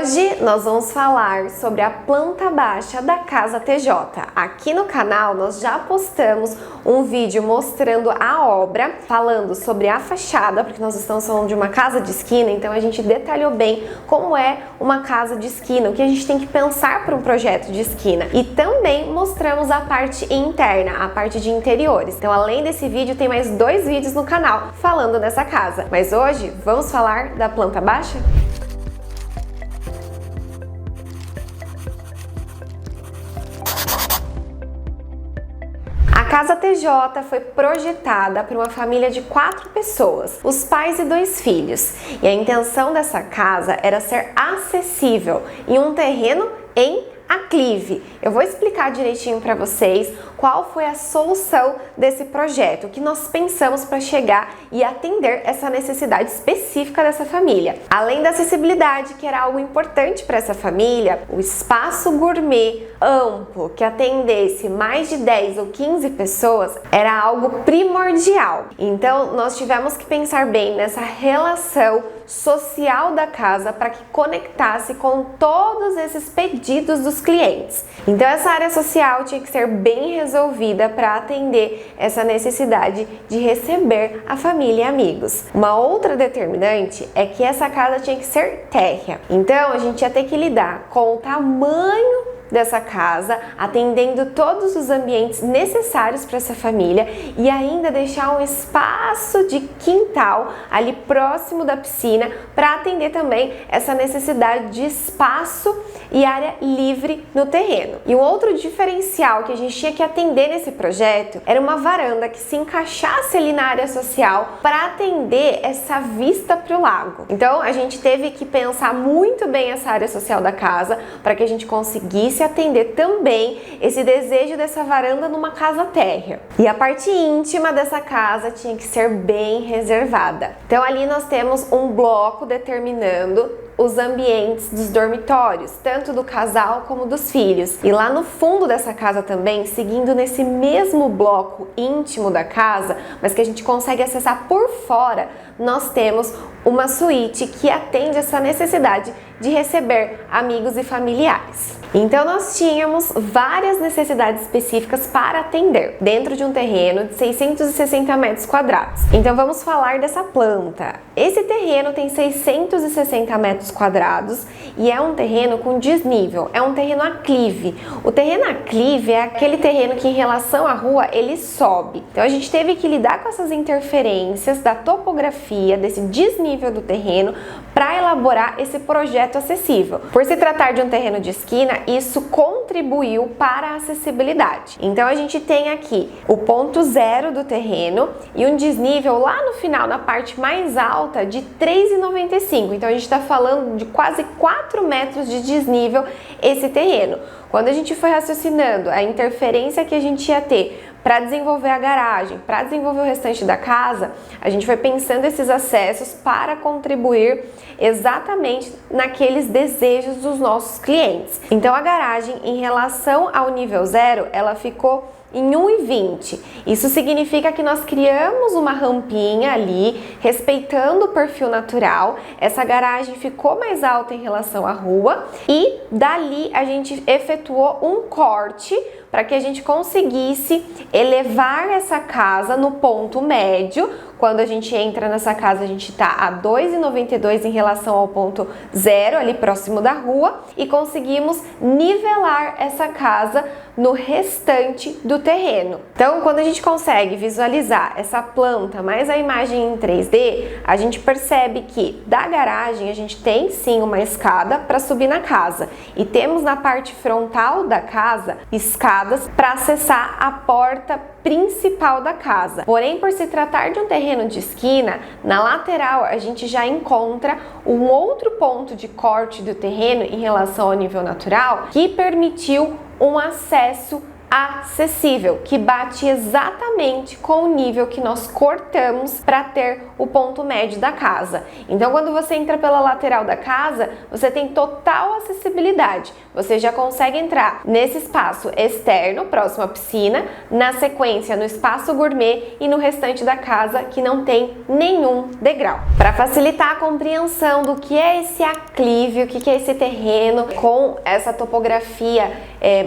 Hoje nós vamos falar sobre a planta baixa da Casa TJ. Aqui no canal nós já postamos um vídeo mostrando a obra, falando sobre a fachada, porque nós estamos falando de uma casa de esquina, então a gente detalhou bem como é uma casa de esquina, o que a gente tem que pensar para um projeto de esquina. E também mostramos a parte interna, a parte de interiores. Então além desse vídeo tem mais 2 vídeos no canal falando dessa casa. Mas hoje vamos falar da planta baixa? A Casa TJ foi projetada para uma família de 4 pessoas, os pais e 2 filhos. E a intenção dessa casa era ser acessível em um terreno em aclive. Eu vou explicar direitinho para vocês qual foi a solução desse projeto, o que nós pensamos para chegar e atender essa necessidade específica dessa família. Além da acessibilidade, que era algo importante para essa família, o espaço gourmet amplo que atendesse mais de 10 ou 15 pessoas era algo primordial. Então nós tivemos que pensar bem nessa relação social da casa para que conectasse com todos esses pedidos dos clientes. Então essa área social tinha que ser bem resolvida para atender essa necessidade de receber a família e amigos. Uma outra determinante é que essa casa tinha que ser térrea. Então a gente ia ter que lidar com o tamanho dessa casa, atendendo todos os ambientes necessários para essa família e ainda deixar um espaço de quintal ali próximo da piscina para atender também essa necessidade de espaço e área livre no terreno. E um outro diferencial que a gente tinha que atender nesse projeto era uma varanda que se encaixasse ali na área social para atender essa vista para o lago. Então a gente teve que pensar muito bem essa área social da casa para que a gente conseguisse atender também esse desejo dessa varanda numa casa térrea. E a parte íntima dessa casa tinha que ser bem reservada. Então ali nós temos um bloco determinando os ambientes dos dormitórios, tanto do casal como dos filhos. E lá no fundo dessa casa também, seguindo nesse mesmo bloco íntimo da casa, mas que a gente consegue acessar por fora, nós temos uma suíte que atende essa necessidade de receber amigos e familiares. Então nós tínhamos várias necessidades específicas para atender dentro de um terreno de 660 metros quadrados. Então vamos falar dessa planta. Esse terreno tem 660 metros quadrados e é um terreno com desnível, é um terreno aclive. O terreno aclive é aquele terreno que em relação à rua ele sobe. Então a gente teve que lidar com essas interferências da topografia, desse desnível do terreno para elaborar esse projeto acessível. Por se tratar de um terreno de esquina, isso contribuiu para a acessibilidade. Então a gente tem aqui o ponto zero do terreno e um desnível lá no final, na parte mais alta, de 3,95. Então a gente está falando de quase 4 metros de desnível esse terreno. Quando a gente foi raciocinando a interferência que a gente ia ter para desenvolver a garagem, para desenvolver o restante da casa, a gente foi pensando esses acessos para contribuir exatamente naqueles desejos dos nossos clientes. Então a garagem, em relação ao nível zero, ela ficou em 1,20. Isso significa que nós criamos uma rampinha ali, respeitando o perfil natural. Essa garagem ficou mais alta em relação à rua e dali a gente efetuou um corte para que a gente conseguisse elevar essa casa no ponto médio. Quando a gente entra nessa casa, a gente está a 2,92 em relação ao ponto zero, ali próximo da rua, e conseguimos nivelar essa casa no restante do terreno. Então, quando a gente consegue visualizar essa planta mais a imagem em 3D, a gente percebe que da garagem a gente tem sim uma escada para subir na casa e temos na parte frontal da casa escadas para acessar a porta principal da casa. Porém, por se tratar de um terreno de esquina, na lateral a gente já encontra um outro ponto de corte do terreno em relação ao nível natural que permitiu um acesso acessível, que bate exatamente com o nível que nós cortamos para ter o ponto médio da casa. Então, quando você entra pela lateral da casa, você tem total acessibilidade. Você já consegue entrar nesse espaço externo, próximo à piscina, na sequência no espaço gourmet e no restante da casa que não tem nenhum degrau. Para facilitar a compreensão do que é esse aclive, o que é esse terreno com essa topografia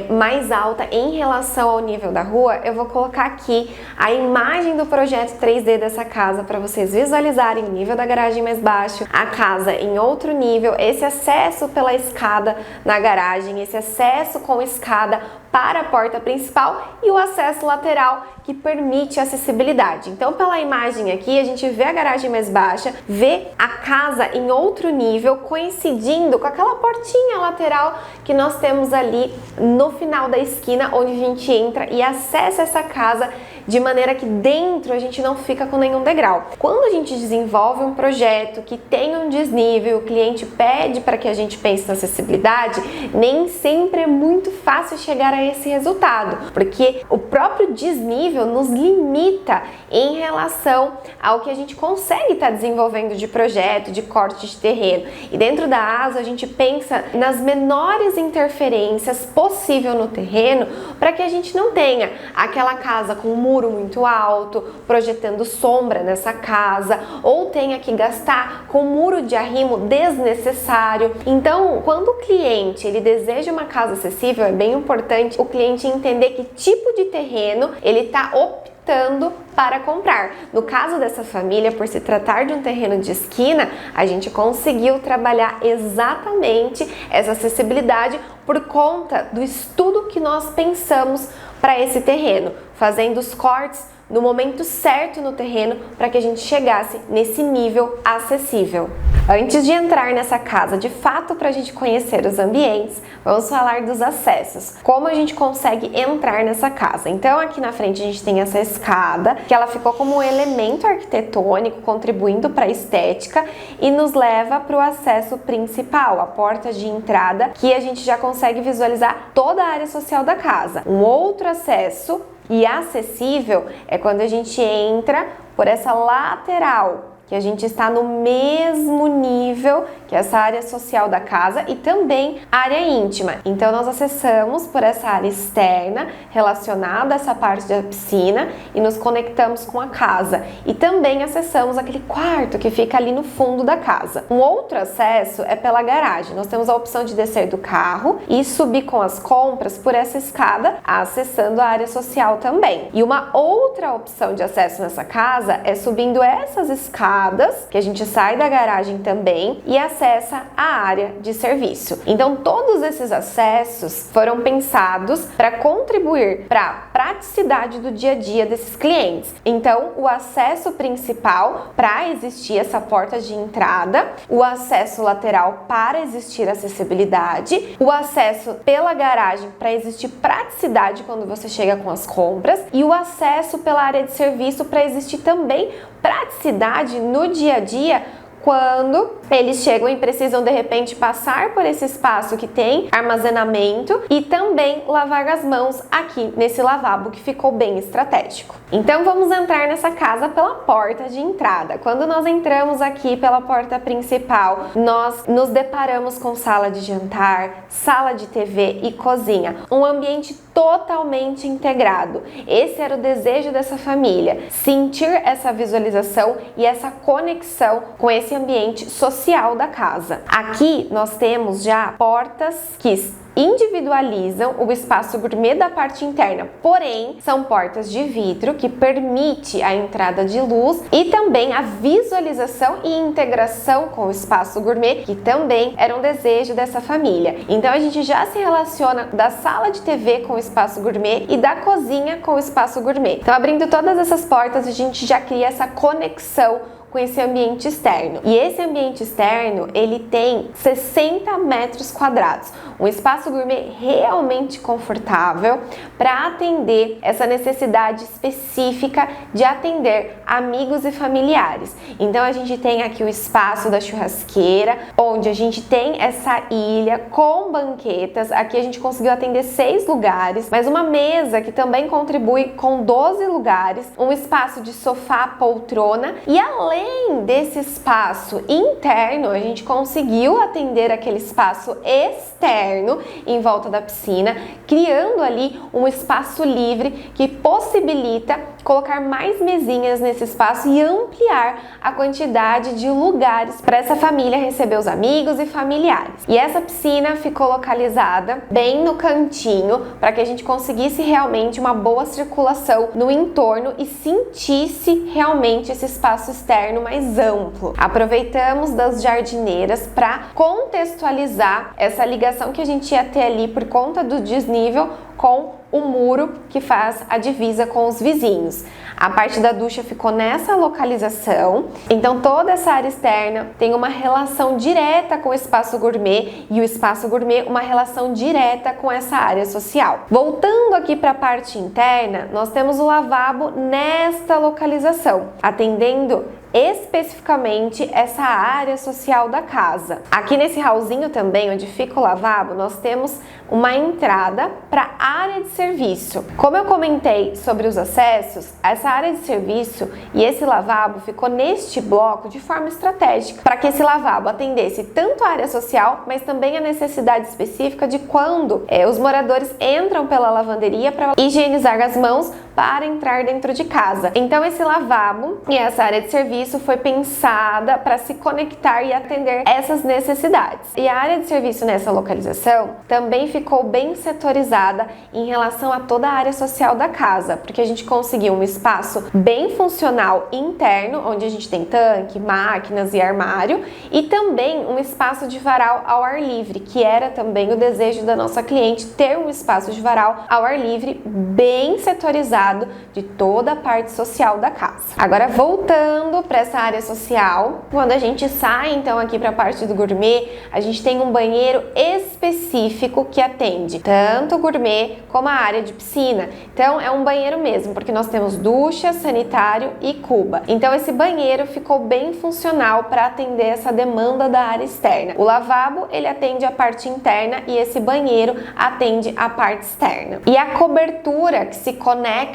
mais alta em relação ao nível da rua, eu vou colocar aqui a imagem do projeto 3D dessa casa para vocês visualizarem o nível da garagem mais baixo, a casa em outro nível, esse acesso pela escada na garagem, esse acesso com escada para a porta principal e o acesso lateral que permite acessibilidade. Então, pela imagem aqui, a gente vê a garagem mais baixa, vê a casa em outro nível, coincidindo com aquela portinha lateral que nós temos ali no final da esquina, onde a gente entra e acessa essa casa de maneira que dentro a gente não fica com nenhum degrau. Quando a gente desenvolve um projeto que tem um desnível, o cliente pede para que a gente pense na acessibilidade, nem sempre é muito fácil chegar a esse resultado, porque o próprio desnível nos limita em relação ao que a gente consegue estar desenvolvendo de projeto, de corte de terreno. E dentro da ASO a gente pensa nas menores interferências possível no terreno para que a gente não tenha aquela casa com um muro muito alto, projetando sombra nessa casa, ou tenha que gastar com muro de arrimo desnecessário. Então, quando o cliente ele deseja uma casa acessível, é bem importante o cliente entender que tipo de terreno ele está optando para comprar. No caso dessa família, por se tratar de um terreno de esquina, a gente conseguiu trabalhar exatamente essa acessibilidade por conta do estudo que nós pensamos para esse terreno, fazendo os cortes no momento certo no terreno para que a gente chegasse nesse nível acessível. Antes de entrar nessa casa, de fato, para a gente conhecer os ambientes, vamos falar dos acessos. Como a gente consegue entrar nessa casa? Então, aqui na frente a gente tem essa escada, que ela ficou como um elemento arquitetônico, contribuindo para a estética e nos leva para o acesso principal, a porta de entrada, que a gente já consegue visualizar toda a área social da casa. Um outro acesso e acessível é quando a gente entra por essa lateral, que a gente está no mesmo nível que essa área social da casa e também área íntima. Então nós acessamos por essa área externa relacionada a essa parte da piscina e nos conectamos com a casa. E também acessamos aquele quarto que fica ali no fundo da casa. Um outro acesso é pela garagem. Nós temos a opção de descer do carro e subir com as compras por essa escada, acessando a área social também. E uma outra opção de acesso nessa casa é subindo essas escadas, que a gente sai da garagem também e acessa a área de serviço. Então todos esses acessos foram pensados para contribuir para a praticidade do dia a dia desses clientes. Então o acesso principal para existir essa porta de entrada, o acesso lateral para existir acessibilidade, o acesso pela garagem para existir praticidade quando você chega com as compras e o acesso pela área de serviço para existir também praticidade no dia a dia quando eles chegam e precisam de repente passar por esse espaço que tem armazenamento e também lavar as mãos aqui nesse lavabo que ficou bem estratégico. Então vamos entrar nessa casa pela porta de entrada. Quando nós entramos aqui pela porta principal, nós nos deparamos com sala de jantar, sala de TV e cozinha. Um ambiente totalmente integrado. Esse era o desejo dessa família, sentir essa visualização e essa conexão com esse ambiente social da casa. Aqui nós temos já portas que individualizam o espaço gourmet da parte interna, porém são portas de vidro que permite a entrada de luz e também a visualização e integração com o espaço gourmet, que também era um desejo dessa família. Então a gente já se relaciona da sala de TV com o espaço gourmet e da cozinha com o espaço gourmet. Então, abrindo todas essas portas, a gente já cria essa conexão com esse ambiente externo. E esse ambiente externo, ele tem 60 metros quadrados, um espaço gourmet realmente confortável para atender essa necessidade específica de atender amigos e familiares. Então a gente tem aqui o espaço da churrasqueira, onde a gente tem essa ilha com banquetas. Aqui a gente conseguiu atender 6 lugares, mas uma mesa que também contribui com 12 lugares, um espaço de sofá, poltrona, e além desse espaço interno, a gente conseguiu atender aquele espaço externo em volta da piscina, criando ali um espaço livre que possibilita colocar mais mesinhas nesse espaço e ampliar a quantidade de lugares para essa família receber os amigos e familiares. E essa piscina ficou localizada bem no cantinho para que a gente conseguisse realmente uma boa circulação no entorno e sentisse realmente esse espaço externo mais amplo. Aproveitamos das jardineiras para contextualizar essa ligação que a gente ia ter ali por conta do desnível com o muro que faz a divisa com os vizinhos. A parte da ducha ficou nessa localização, então toda essa área externa tem uma relação direta com o espaço gourmet e o espaço gourmet uma relação direta com essa área social. Voltando aqui para a parte interna, nós temos o lavabo nesta localização, atendendo especificamente essa área social da casa. Aqui nesse hallzinho também, onde fica o lavabo, nós temos uma entrada para a área de serviço. Como eu comentei sobre os acessos, essa área de serviço e esse lavabo ficou neste bloco de forma estratégica, para que esse lavabo atendesse tanto a área social, mas também a necessidade específica de quando os moradores entram pela lavanderia para higienizar as mãos para entrar dentro de casa. Então esse lavabo e essa área de serviço foi pensada para se conectar e atender essas necessidades. E a área de serviço nessa localização também ficou bem setorizada em relação a toda a área social da casa, porque a gente conseguiu um espaço bem funcional interno, onde a gente tem tanque, máquinas e armário, e também um espaço de varal ao ar livre, que era também o desejo da nossa cliente, ter um espaço de varal ao ar livre bem setorizado de toda a parte social da casa. Agora voltando para essa área social, quando a gente sai então aqui para a parte do gourmet, a gente tem um banheiro específico que atende tanto o gourmet como a área de piscina. Então é um banheiro mesmo, porque nós temos ducha, sanitário e cuba. Então esse banheiro ficou bem funcional para atender essa demanda da área externa. O lavabo, ele atende a parte interna e esse banheiro atende a parte externa. E a cobertura que se conecta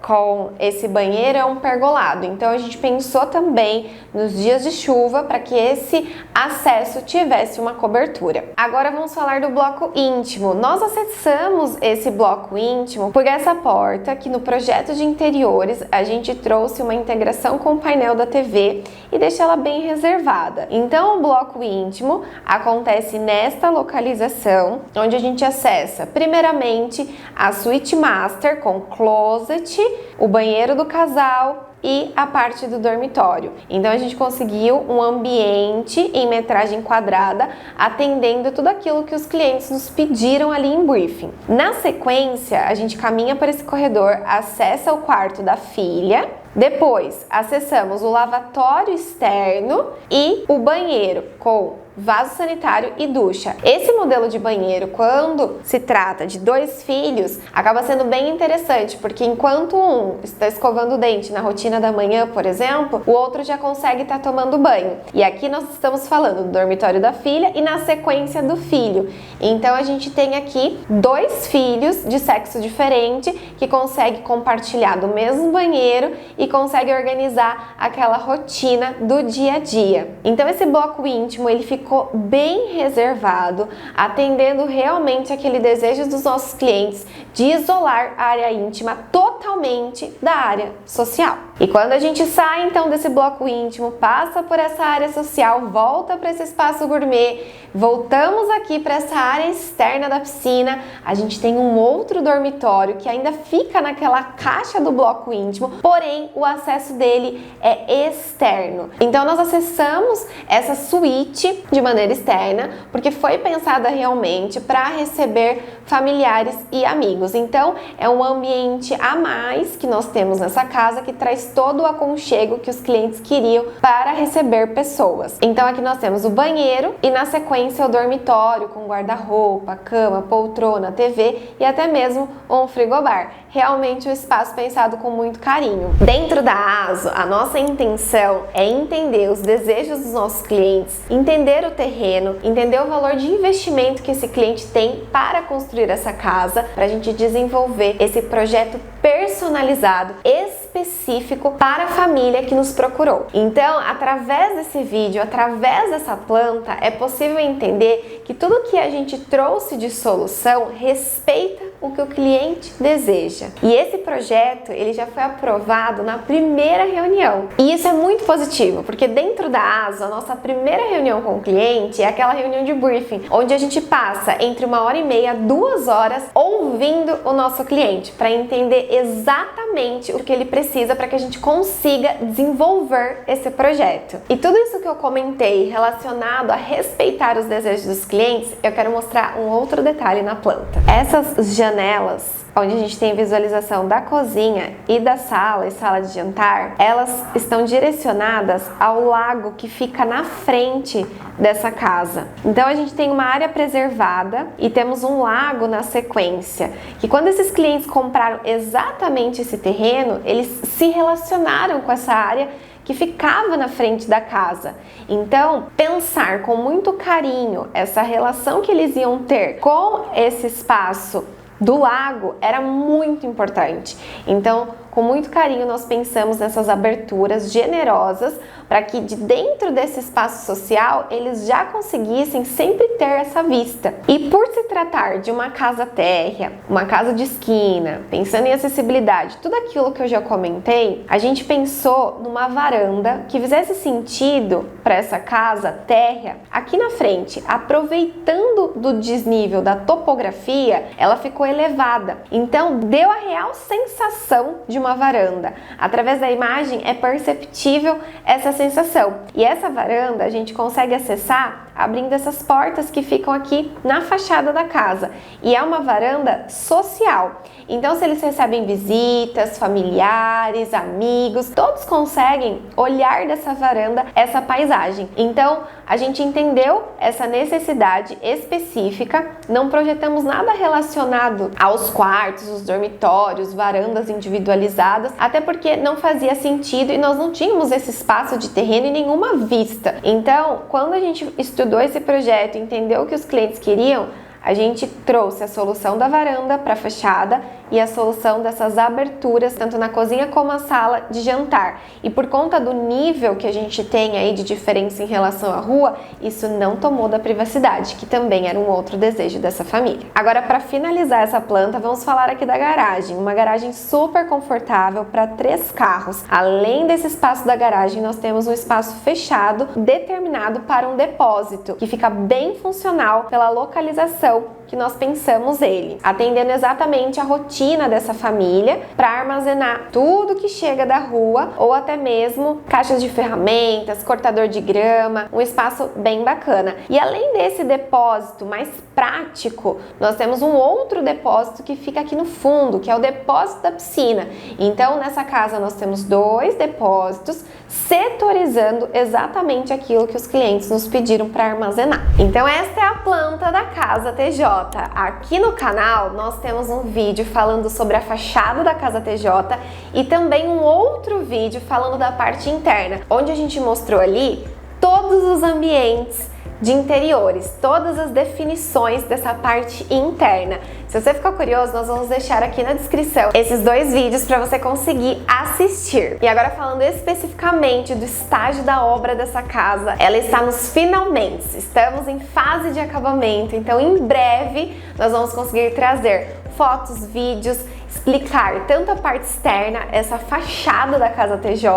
com esse banheiro é um pergolado. Então a gente pensou também nos dias de chuva para que esse acesso tivesse uma cobertura. Agora vamos falar do bloco íntimo. Nós acessamos esse bloco íntimo por essa porta que no projeto de interiores a gente trouxe uma integração com o painel da TV e deixa ela bem reservada. Então o bloco íntimo acontece nesta localização, onde a gente acessa primeiramente a suíte master com closet, o banheiro do casal e a parte do dormitório. Então a gente conseguiu um ambiente em metragem quadrada atendendo tudo aquilo que os clientes nos pediram ali em briefing. Na sequência, a gente caminha por esse corredor, acessa o quarto da filha. Depois, acessamos o lavatório externo e o banheiro com vaso sanitário e ducha. Esse modelo de banheiro, quando se trata de 2 filhos, acaba sendo bem interessante, porque enquanto um está escovando o dente na rotina da manhã, por exemplo, o outro já consegue estar tomando banho. E aqui nós estamos falando do dormitório da filha e na sequência do filho. Então a gente tem aqui 2 filhos de sexo diferente que conseguem compartilhar do mesmo banheiro e consegue organizar aquela rotina do dia a dia. Então esse bloco íntimo, ele ficou bem reservado, atendendo realmente aquele desejo dos nossos clientes de isolar a área íntima totalmente da área social. E quando a gente sai então desse bloco íntimo, passa por essa área social, volta para esse espaço gourmet, voltamos aqui para essa área externa da piscina, a gente tem um outro dormitório que ainda fica naquela caixa do bloco íntimo, porém o acesso dele é externo. Então nós acessamos essa suíte de maneira externa, porque foi pensada realmente para receber familiares e amigos. Então, é um ambiente a mais que nós temos nessa casa que traz todo o aconchego que os clientes queriam para receber pessoas. Então, aqui nós temos o banheiro e na sequência o dormitório com guarda-roupa, cama, poltrona, TV e até mesmo um frigobar. Realmente um espaço pensado com muito carinho. Dentro da ASO, a nossa intenção é entender os desejos dos nossos clientes, entender o terreno, entender o valor de investimento que esse cliente tem para construir essa casa, para a gente desenvolver esse projeto personalizado, específico para a família que nos procurou. Então, através desse vídeo, através dessa planta, é possível entender que tudo que a gente trouxe de solução respeita o que o cliente deseja. E esse projeto, ele já foi aprovado na primeira reunião. E isso é muito positivo, porque dentro da ASO, a nossa primeira reunião com o cliente é aquela reunião de briefing, onde a gente passa entre 1h30 a 2 horas ouvindo o nosso cliente, para entender exatamente o que ele precisa para que a gente consiga desenvolver esse projeto. E tudo isso que eu comentei relacionado a respeitar os desejos dos clientes, eu quero mostrar um outro detalhe na planta. Essas janelas, onde a gente tem visualização da cozinha e da sala e sala de jantar, elas estão direcionadas ao lago que fica na frente dessa casa. Então a gente tem uma área preservada e temos um lago na sequência, que quando esses clientes compraram exatamente esse terreno, eles se relacionaram com essa área que ficava na frente da casa. Então, pensar com muito carinho essa relação que eles iam ter com esse espaço do lago era muito importante. Então, com muito carinho, nós pensamos nessas aberturas generosas para que de dentro desse espaço social eles já conseguissem sempre ter essa vista. E por se tratar de uma casa térrea, uma casa de esquina, pensando em acessibilidade, tudo aquilo que eu já comentei, a gente pensou numa varanda que fizesse sentido para essa casa térrea aqui na frente, aproveitando do desnível da topografia, ela ficou elevada. Então, deu a real sensação de uma varanda. Através da imagem é perceptível essa sensação. E essa varanda a gente consegue acessar abrindo essas portas que ficam aqui na fachada da casa. E é uma varanda social. Então, se eles recebem visitas, familiares, amigos, todos conseguem olhar dessa varanda essa paisagem. Então, a gente entendeu essa necessidade específica, não projetamos nada relacionado aos quartos, os dormitórios, varandas individualizadas, até porque não fazia sentido e nós não tínhamos esse espaço de terreno e nenhuma vista. Então, quando a gente estudou esse projeto e entendeu o que os clientes queriam, a gente trouxe a solução da varanda para a fachada e a solução dessas aberturas, tanto na cozinha como a sala de jantar. E por conta do nível que a gente tem aí de diferença em relação à rua, isso não tomou da privacidade, que também era um outro desejo dessa família. Agora, para finalizar essa planta, vamos falar aqui da garagem. Uma garagem super confortável para 3 carros. Além desse espaço da garagem, nós temos um espaço fechado determinado para um depósito, que fica bem funcional pela localização que nós pensamos ele, atendendo exatamente a rotina dessa família para armazenar tudo que chega da rua ou até mesmo caixas de ferramentas, cortador de grama, um espaço bem bacana. E além desse depósito mais prático, nós temos um outro depósito que fica aqui no fundo, que é o depósito da piscina. Então, nessa casa nós temos 2 depósitos setorizando exatamente aquilo que os clientes nos pediram para armazenar. Então, esta é a planta da Casa TJ. Aqui no canal nós temos um vídeo falando sobre a fachada da Casa TJ e também um outro vídeo falando da parte interna, onde a gente mostrou ali todos os ambientes de interiores, todas as definições dessa parte interna. Se você ficou curioso, nós vamos deixar aqui na descrição esses 2 vídeos para você conseguir assistir. E agora falando especificamente do estágio da obra dessa casa, ela está nos finalmente, estamos em fase de acabamento, então em breve nós vamos conseguir trazer fotos, vídeos, explicar tanto a parte externa, essa fachada da casa TJ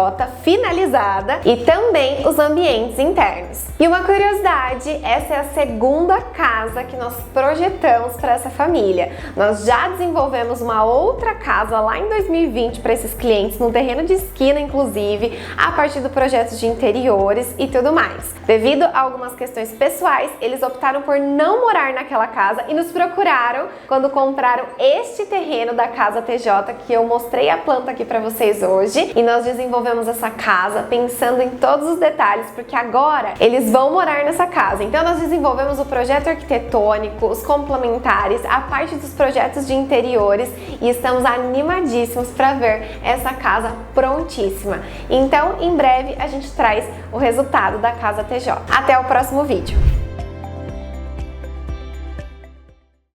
finalizada, e também os ambientes internos. E uma curiosidade, essa é a segunda casa que nós projetamos para essa família. Nós já desenvolvemos uma outra casa lá em 2020 para esses clientes, no terreno de esquina inclusive, a partir do projeto de interiores e tudo mais. Devido a algumas questões pessoais, eles optaram por não morar naquela casa e nos procuraram quando compraram este terreno da casa TJ, que eu mostrei a planta aqui para vocês hoje, e nós desenvolvemos essa casa pensando em todos os detalhes, porque agora eles vão morar nessa casa. Então nós desenvolvemos o projeto arquitetônico, os complementares, a parte dos projetos de interiores, e estamos animadíssimos para ver essa casa prontíssima. Então em breve a gente traz o resultado da casa TJ. Até o próximo vídeo!